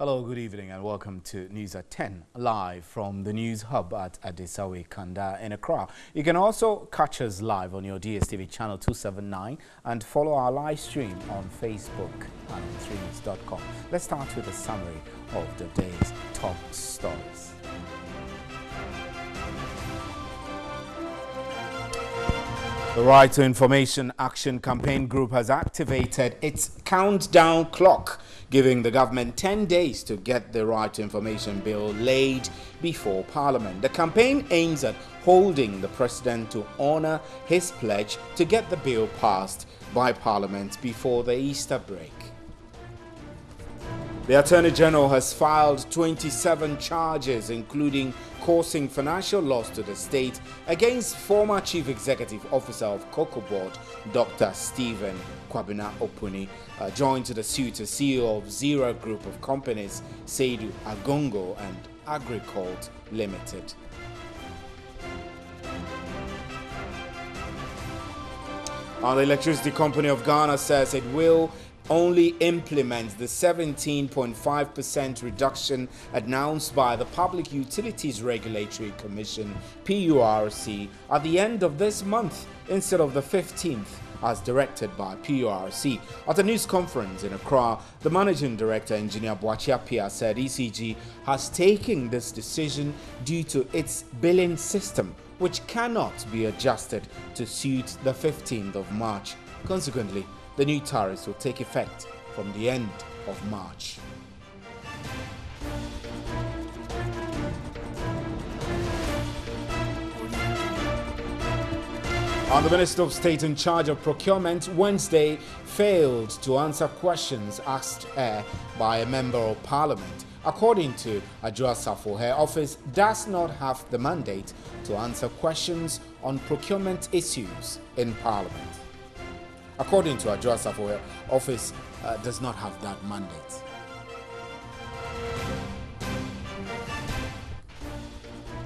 Hello, good evening and welcome to News at 10, live from the News Hub at Adesawe Kanda in Accra. You can also catch us live on your DSTV channel 279 and follow our live stream on Facebook and on 3news.com. Let's start with a summary of the day's top stories. The Right to Information Action Campaign Group has activated its countdown clock, giving the government 10 days to get the Right to Information Bill laid before Parliament. The campaign aims at holding the President to honour his pledge to get the bill passed by Parliament before the Easter break. The Attorney General has filed 27 charges, including causing financial loss to the state, against former Chief Executive Officer of Cocoa Board, Dr. Stephen Kwabena Opuni. Joined to the suit, the CEO of Zero Group of Companies, Seidu Agongo and Agricult Limited. The Electricity Company of Ghana says it will only implement the 17.5% reduction announced by the Public Utilities Regulatory Commission, PURC, at the end of this month instead of the 15th as directed by PURC. At a news conference in Accra, the Managing Director, Engineer Boachi Apia, said ECG has taken this decision due to its billing system, which cannot be adjusted to suit the 15th of March. Consequently, the new tariffs will take effect from the end of March. The Minister of State in charge of procurement Wednesday failed to answer questions asked her by a member of Parliament. According to Adjoa Safo, her office does not have the mandate to answer questions on procurement issues in Parliament. According to Adjoa Safo, her office does not have that mandate.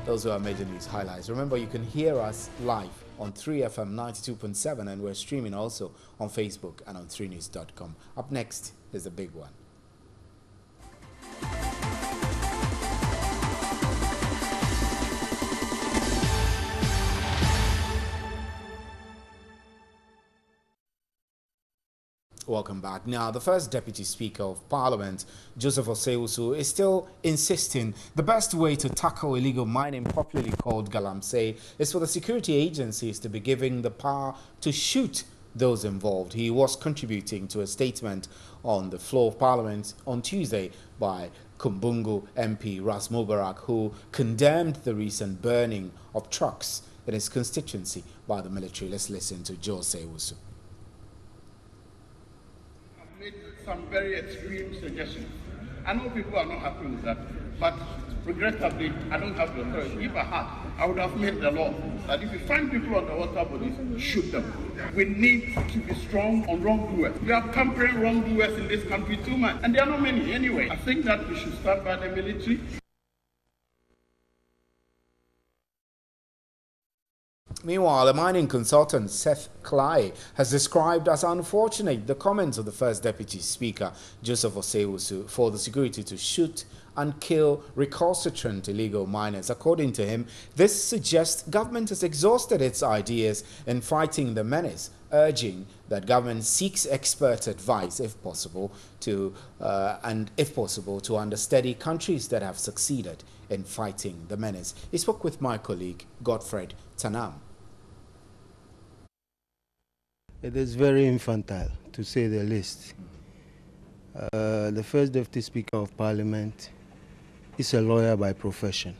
Those are our major news highlights. Remember, you can hear us live on 3FM 92.7 and we're streaming also on Facebook and on 3news.com. Up next is a big one. Welcome back. Now, the first Deputy Speaker of Parliament, Joseph Osei-Usu, is still insisting the best way to tackle illegal mining, popularly called galamsey, is for the security agencies to be given the power to shoot those involved. He was contributing to a statement on the floor of Parliament on Tuesday by Kumbungu MP Ras Mubarak, who condemned the recent burning of trucks in his constituency by the military. Let's listen to Joseph Osei-Usu. Made some very extreme suggestions. I know people are not happy with that, but regrettably, I don't have the authority. If I had, I would have made the law that if you find people on the water bodies, shoot them. We need to be strong on wrongdoers. We have pampering wrongdoers in this country too much, and there are not many anyway. I think that we should stand by the military. Meanwhile, a mining consultant, Seth Clay, has described as unfortunate the comments of the first Deputy Speaker, Joseph Osei-Usu, for the security to shoot and kill recalcitrant illegal miners. According to him, this suggests government has exhausted its ideas in fighting the menace, urging that government seeks expert advice, if possible, to understudy countries that have succeeded in fighting the menace. He spoke with my colleague, Godfred Tanam. It is very infantile, to say the least. The first Deputy Speaker of Parliament is a lawyer by profession.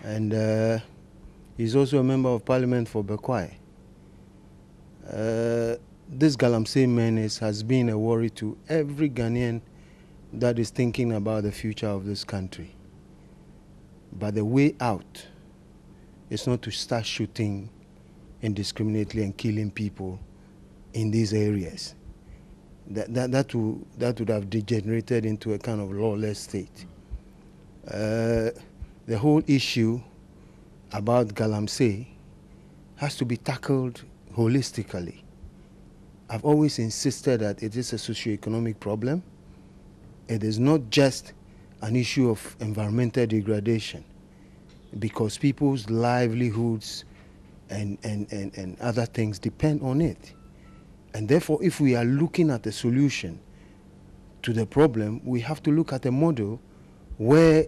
And he's also a member of Parliament for Bekwai. This galamsey menace has been a worry to every Ghanaian that is thinking about the future of this country. But the way out is not to start shooting indiscriminately and killing people in these areas. That would have degenerated into a kind of lawless state. The whole issue about galamsey has to be tackled holistically. I've always insisted that it is a socio-economic problem. it is not just an issue of environmental degradation, because people's livelihoods and other things depend on it. And therefore, if we are looking at a solution to the problem, we have to look at a model where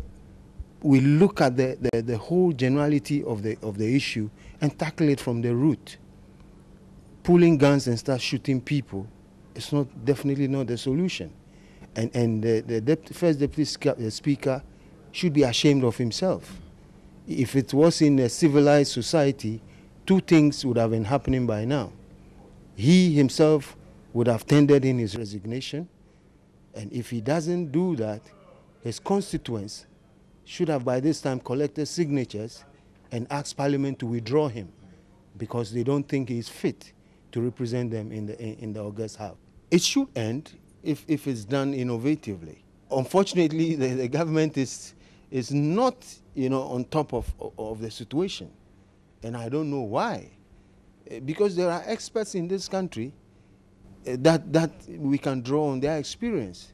we look at the whole generality of the issue and tackle it from the root. Pulling guns and start shooting people is definitely not the solution. And the first deputy speaker should be ashamed of himself. If it was in a civilized society, two things would have been happening by now. He himself would have tendered in his resignation, and if he doesn't do that, his constituents should have by this time collected signatures and asked Parliament to withdraw him because they don't think he is fit to represent them in the August House. It should end if it's done innovatively. Unfortunately, the government is not, on top of the situation, and I don't know why. Because there are experts in this country that we can draw on their experience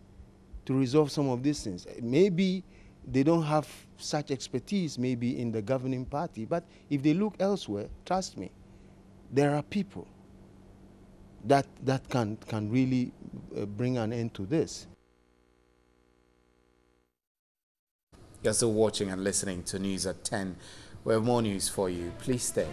to resolve some of these things. Maybe they don't have such expertise, maybe in the governing party, but if they look elsewhere, trust me, there are people that can really bring an end to this. You're still watching and listening to News at 10. We have more news for you. Please stay.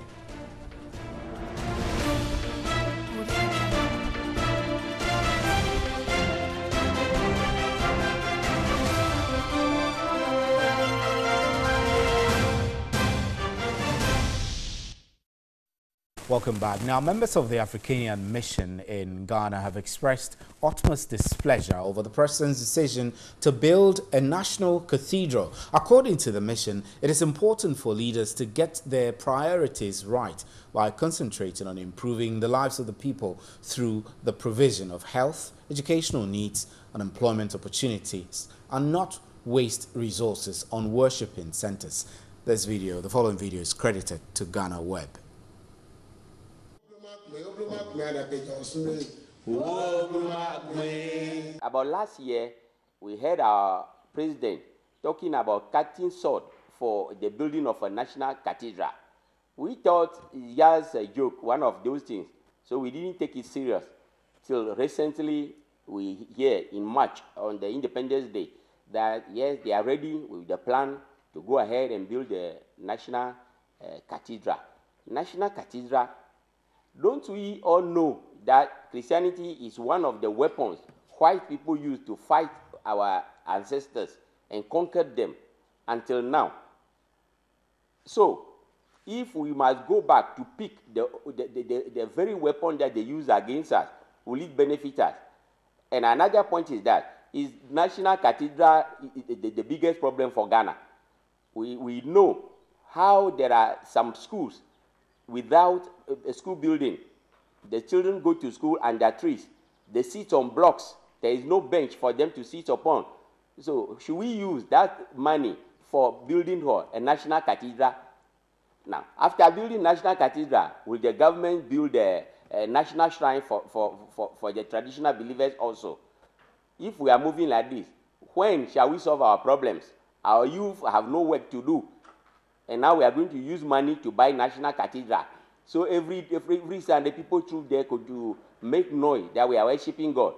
Welcome back. Now, members of the Africanian mission in Ghana have expressed utmost displeasure over the president's decision to build a national cathedral. According to the mission, it is important for leaders to get their priorities right while concentrating on improving the lives of the people through the provision of health, educational needs, and employment opportunities, and not waste resources on worshipping centers. The following video is credited to Ghana Web. About last year, we heard our president talking about cutting sword for the building of a national cathedral. We thought it's just a joke, one of those things, so we didn't take it serious. Till recently, we hear in March on the Independence Day that yes, they are ready with the plan to go ahead and build the national cathedral. National cathedral. Don't we all know that Christianity is one of the weapons white people used to fight our ancestors and conquered them until now? So, if we must go back to pick the very weapon that they use against us, will it benefit us? And another point is that, is National Cathedral the biggest problem for Ghana? We know how there are some schools without a school building. The children go to school under trees. They sit on blocks. There is no bench for them to sit upon. So should we use that money for building a national cathedral? Now, after building national cathedral, will the government build a national shrine for the traditional believers also? If we are moving like this, when shall we solve our problems? Our youth have no work to do. And now we are going to use money to buy national cathedral. So every Sunday, people through there could make noise that we are worshiping God.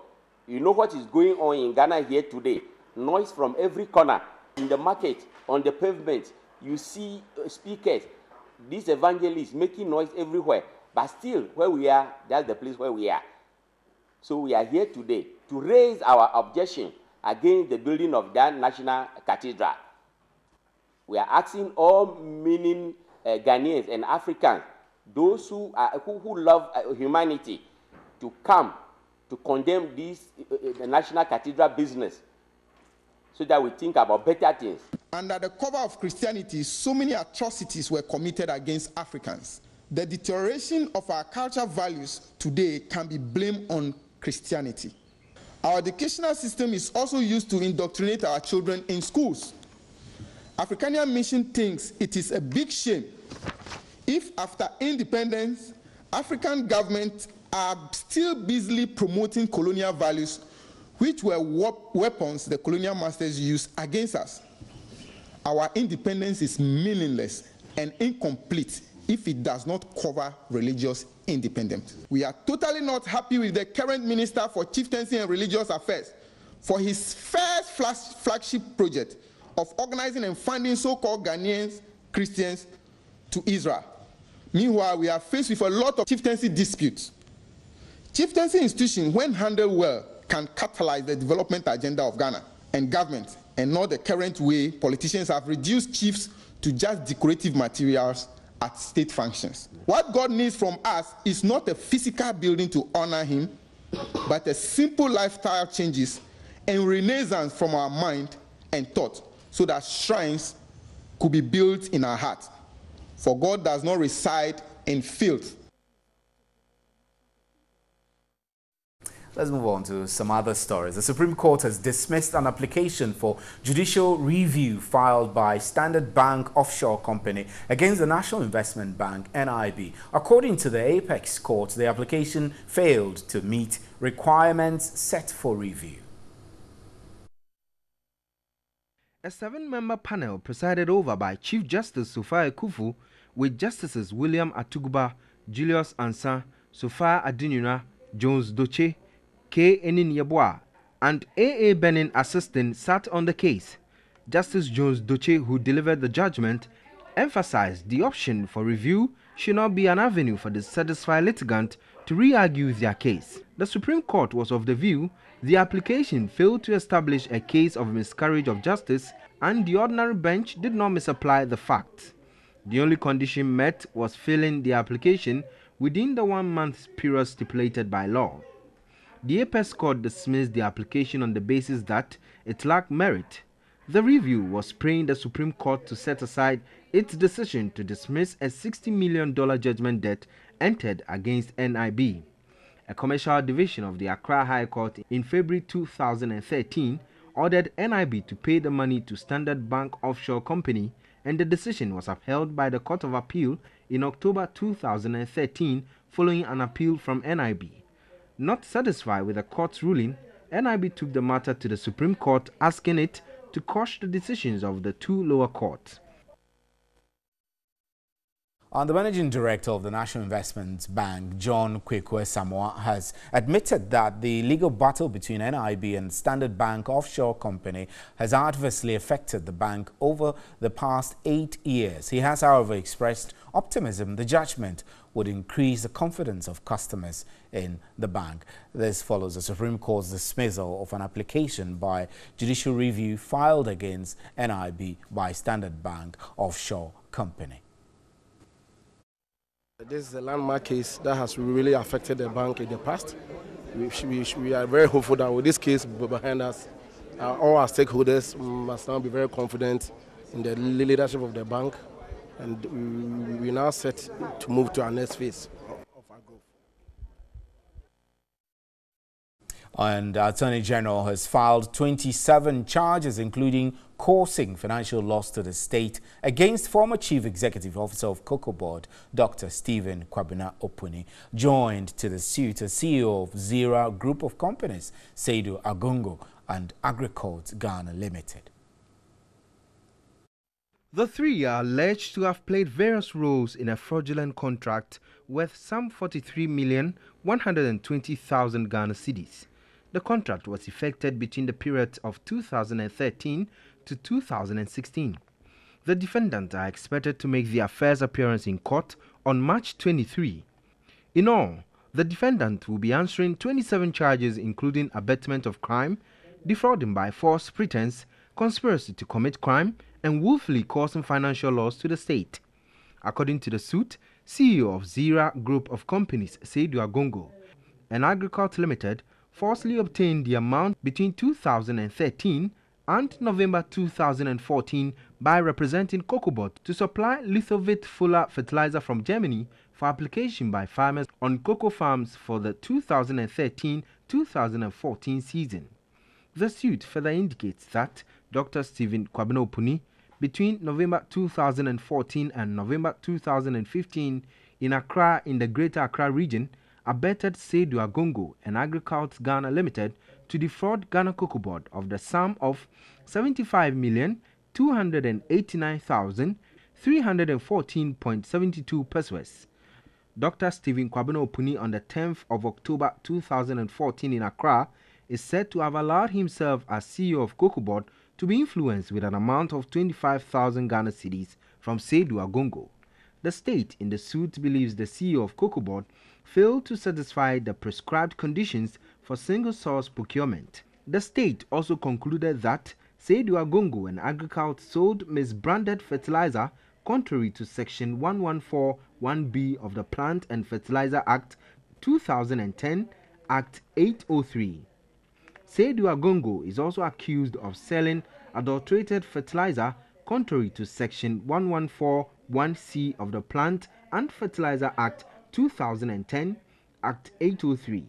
You know what is going on in Ghana here today? Noise from every corner. In the market, on the pavement, you see speakers, these evangelists making noise everywhere. But still, where we are, that's the place where we are. So we are here today to raise our objection against the building of that national cathedral. We are asking all meaning Ghanaians and Africans, those who love humanity, to come to condemn this national cathedral business so that we think about better things. Under the cover of Christianity, so many atrocities were committed against Africans. The deterioration of our cultural values today can be blamed on Christianity. Our educational system is also used to indoctrinate our children in schools. Africanian Mission thinks it is a big shame if after independence, African governments are still busily promoting colonial values which were weapons the colonial masters used against us. Our independence is meaningless and incomplete if it does not cover religious independence. We are totally not happy with the current Minister for Chieftaincy and Religious Affairs for his first flagship project of organizing and funding so-called Ghanaian Christians to Israel. Meanwhile, we are faced with a lot of chieftaincy disputes. Chieftaincy institutions, when handled well, can catalyze the development agenda of Ghana and government, and not the current way politicians have reduced chiefs to just decorative materials at state functions. What God needs from us is not a physical building to honor him, but a simple lifestyle changes and renaissance from our mind and thought, so that shrines could be built in our heart. For God does not reside in filth. Let's move on to some other stories. The Supreme Court has dismissed an application for judicial review filed by Standard Bank Offshore Company against the National Investment Bank, NIB. According to the Apex Court, the application failed to meet requirements set for review. A 7-member panel presided over by Chief Justice Sophia Kufu, with Justices William Atugba, Julius Ansa, Sophia Adinuna, Jones Doche, K. Enin Yeboah, and A.A. Benin assisting, sat on the case. Justice Jones Doche, who delivered the judgment, emphasized the option for review should not be an avenue for the satisfied litigant to re-argue their case. The Supreme Court was of the view the application failed to establish a case of miscarriage of justice, and the ordinary bench did not misapply the facts. The only condition met was filling the application within the 1-month period stipulated by law. The Apex Court dismissed the application on the basis that it lacked merit. The review was praying the Supreme Court to set aside its decision to dismiss a $60 million judgment debt entered against NIB. A commercial division of the Accra High Court in February 2013 ordered NIB to pay the money to Standard Bank Offshore Company, and the decision was upheld by the Court of Appeal in October 2013 following an appeal from NIB. Not satisfied with the court's ruling, NIB took the matter to the Supreme Court, asking it to quash the decisions of the 2 lower courts. The managing director of the National Investment Bank, John Kwekwe Samoa, has admitted that the legal battle between NIB and Standard Bank Offshore Company has adversely affected the bank over the past 8 years. He has, however, expressed optimism the judgment would increase the confidence of customers in the bank. This follows the Supreme Court's dismissal of an application by judicial review filed against NIB by Standard Bank Offshore Company. This is a landmark case that has really affected the bank in the past. We are very hopeful that with this case behind us, all our stakeholders must now be very confident in the leadership of the bank, and we now set to move to our next phase of our growth. And the Attorney General has filed 27 charges, including causing financial loss to the state, against former Chief Executive Officer of Cocoa Board, Dr. Stephen Kwabena Opuni. Joined to the suit as CEO of Zira Group of Companies, Seidu Agongo, and Agricult Ghana Limited. The 3 are alleged to have played various roles in a fraudulent contract worth some 43,120,000 Ghana cedis. The contract was effected between the periods of 2013 to 2016. The defendants are expected to make their first appearance in court on March 23. In all, the defendant will be answering 27 charges, including abetment of crime, defrauding by false pretense, conspiracy to commit crime, and willfully causing financial loss to the state. According to the suit, CEO of Zira Group of Companies, Seidu Agongo, and Agricult Limited falsely obtained the amount between 2013 and November 2014 by representing Cocoa Board to supply Lithovit Fuller fertilizer from Germany for application by farmers on cocoa farms for the 2013-2014 season. The suit further indicates that Dr. Stephen Kwabena Opuni, between November 2014 and November 2015 in Accra in the Greater Accra region, abetted Seydou Agongo and Agricult Ghana Limited to defraud Ghana Cocoa Board of the sum of 75,289,314.72 pesos. Dr. Stephen Kwabena Opuni on the 10th of October 2014 in Accra is said to have allowed himself as CEO of Cocoa Board to be influenced with an amount of 25,000 Ghana cedis from Seydou Agongo. The state in the suit believes the CEO of Cocoa Board failed to satisfy the prescribed conditions for single-source procurement. The state also concluded that Seydou Agongo and Agricult sold misbranded fertilizer contrary to Section 1141B of the Plant and Fertilizer Act 2010, Act 803. Seydou Agongo is also accused of selling adulterated fertilizer contrary to Section 1141C of the Plant and Fertilizer Act 2010, Act 803.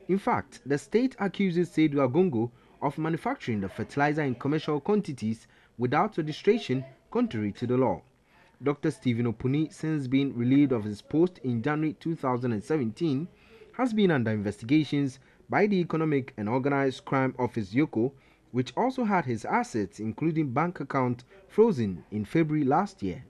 In fact, the state accuses Seydou Agongo of manufacturing the fertilizer in commercial quantities without registration contrary to the law. Dr. Stephen Opuni, since being relieved of his post in January 2017, has been under investigations by the Economic and Organized Crime Office (YOCO), which also had his assets, including bank account, frozen in February last year.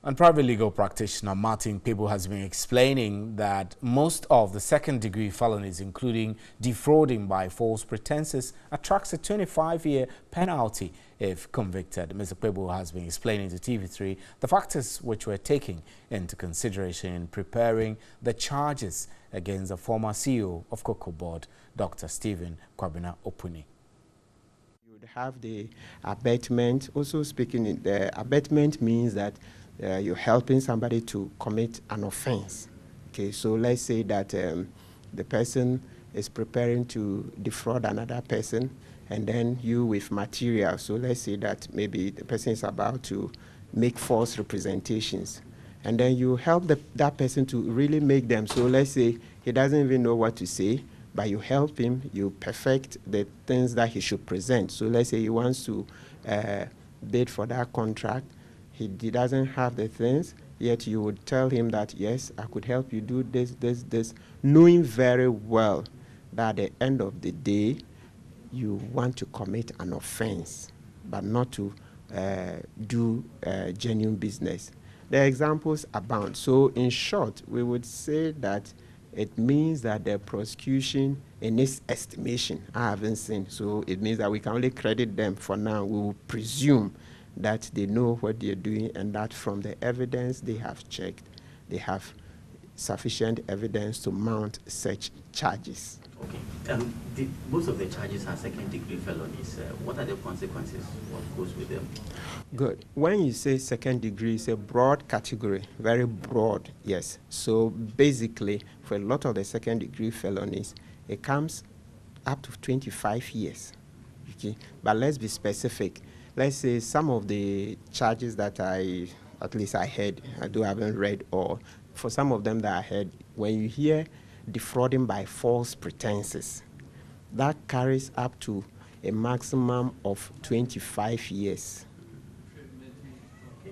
And private legal practitioner Martin People has been explaining that most of the second-degree felonies, including defrauding by false pretenses, attracts a 25-year penalty if convicted. Mr. People has been explaining to TV3 the factors which were taken into consideration in preparing the charges against the former CEO of Cocoa Board, Dr. Stephen Kwabena Opuni. You would have the abetment. Also speaking, the abetment means that you're helping somebody to commit an offense. Okay, so let's say that the person is preparing to defraud another person, and then you with material. So let's say that maybe the person is about to make false representations, and then you help that person to really make them. So let's say he doesn't even know what to say, but you help him, you perfect the things that he should present. So let's say he wants to bid for that contract. He doesn't have the things, yet you would tell him that, yes, I could help you do this, knowing very well that at the end of the day, you want to commit an offense, but not to do genuine business. The examples abound. So in short, we would say that it means that the prosecution, in its estimation, I haven't seen, so it means that we can only credit them for now. We will presume that they know what they're doing, and that from the evidence they have checked, they have sufficient evidence to mount such charges. Okay. Most of the charges are second-degree felonies. What are the consequences? What goes with them? Good. When you say second degree, it's a broad category, very broad, yes. So basically, for a lot of the second-degree felonies, it comes up to 25 years. Okay? But let's be specific. Let's say some of the charges that at least I heard, I haven't read all, for some of them that I heard, when you hear defrauding by false pretenses, that carries up to a maximum of 25 years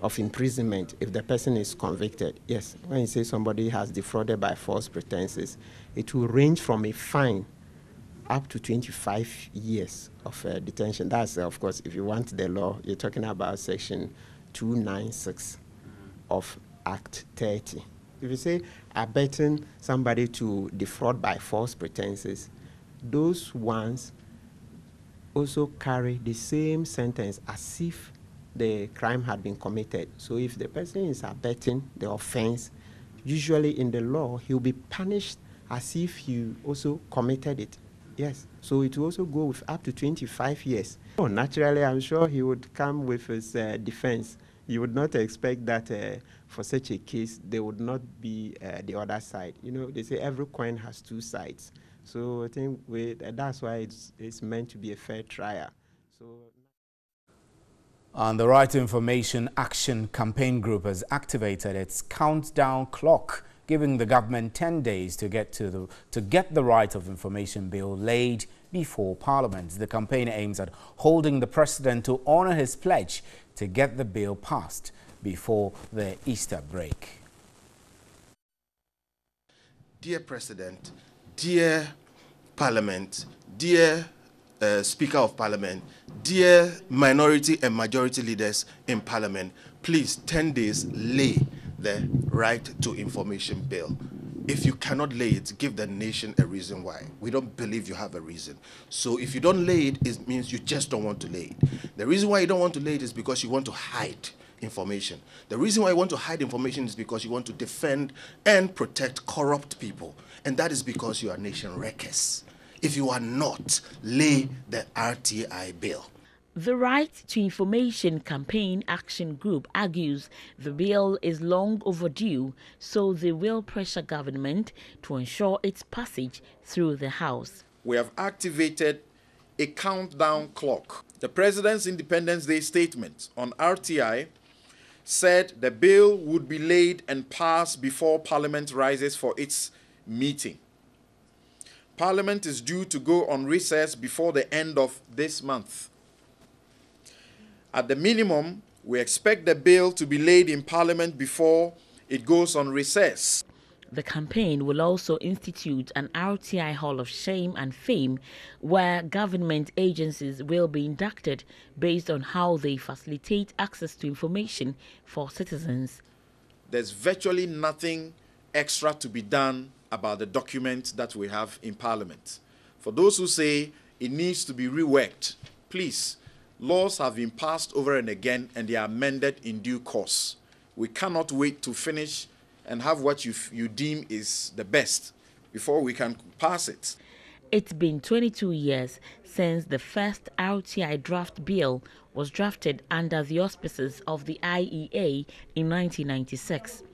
of imprisonment if the person is convicted. Yes, when you say somebody has defrauded by false pretenses, it will range from a fine up to 25 years of detention. That's, of course, if you want the law, you're talking about Section 296 of Act 30. If you say abetting somebody to defraud by false pretenses, those ones also carry the same sentence as if the crime had been committed. So if the person is abetting the offense, usually in the law, he'll be punished as if he also committed it. Yes, so it will also go with up to 25 years. Oh, naturally, I'm sure he would come with his defense. You would not expect that for such a case, there would not be the other side. You know, they say every coin has two sides. So I think that's why it's meant to be a fair trial. So. And the Right to Information Action Campaign Group has activated its countdown clock, giving the government 10 days to get the Right of Information Bill laid before Parliament. The campaign aims at holding the President to honour his pledge to get the bill passed before the Easter break. dear President, dear Parliament, dear Speaker of Parliament, dear minority and majority leaders in Parliament, please 10 days lay the right to information bill. If you cannot lay it, give the nation a reason why. We don't believe you have a reason. So if you don't lay it, it means you just don't want to lay it. The reason why you don't want to lay it is because you want to hide information. The reason why you want to hide information is because you want to defend and protect corrupt people. And that is because you are nation wreckers. If you are not, lay the RTI bill. The Right to Information Campaign Action Group argues the bill is long overdue, so they will pressure government to ensure its passage through the House. We have activated a countdown clock. The President's Independence Day statement on RTI said the bill would be laid and passed before Parliament rises for its meeting. Parliament is due to go on recess before the end of this month. At the minimum, we expect the bill to be laid in Parliament before it goes on recess. The campaign will also institute an RTI Hall of Shame and Fame where government agencies will be inducted based on how they facilitate access to information for citizens. There's virtually nothing extra to be done about the document that we have in Parliament. For those who say it needs to be reworked, please, laws have been passed over and again and they are amended in due course. We cannot wait to finish and have what you deem is the best before we can pass it. It's been 22 years since the first RTI draft bill was drafted under the auspices of the IEA in 1996.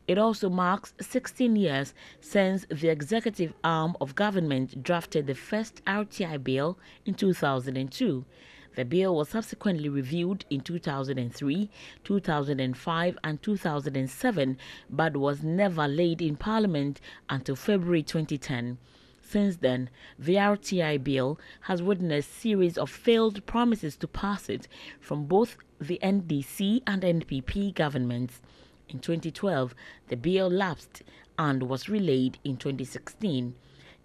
It also marks 16 years since the executive arm of government drafted the first RTI bill in 2002. The bill was subsequently reviewed in 2003, 2005 and 2007, but was never laid in Parliament until February 2010. Since then, the RTI bill has witnessed a series of failed promises to pass it from both the NDC and NPP governments. In 2012, the bill lapsed and was relayed in 2016.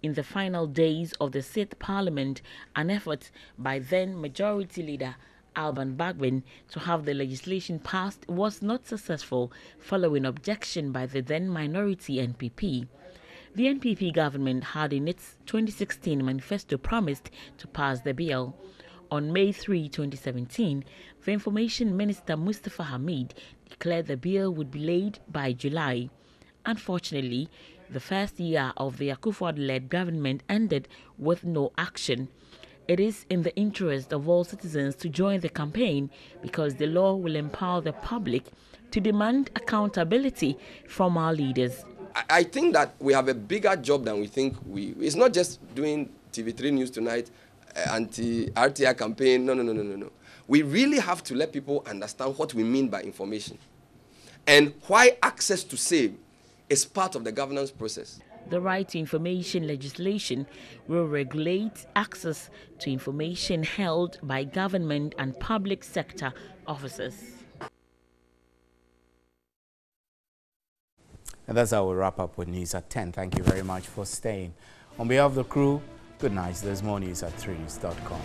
In the final days of the 6th Parliament, an effort by then Majority Leader Alban Bagbin to have the legislation passed was not successful following objection by the then minority NPP. The NPP government had in its 2016 manifesto promised to pass the bill. On May 3, 2017, the Information Minister Mustafa Hamid declared the bill would be laid by July. Unfortunately, the first year of the Akufo-led government ended with no action. It is in the interest of all citizens to join the campaign because the law will empower the public to demand accountability from our leaders. I think that we have a bigger job than we think. It's not just doing TV3 News Tonight, anti-RTI campaign. No. We really have to let people understand what we mean by information and why access to same is part of the governance process. The Right to Information legislation will regulate access to information held by government and public sector officers. And that's how we wrap up with news at 10. Thank you very much for staying. On behalf of the crew, good night. There's more news at 3news.com.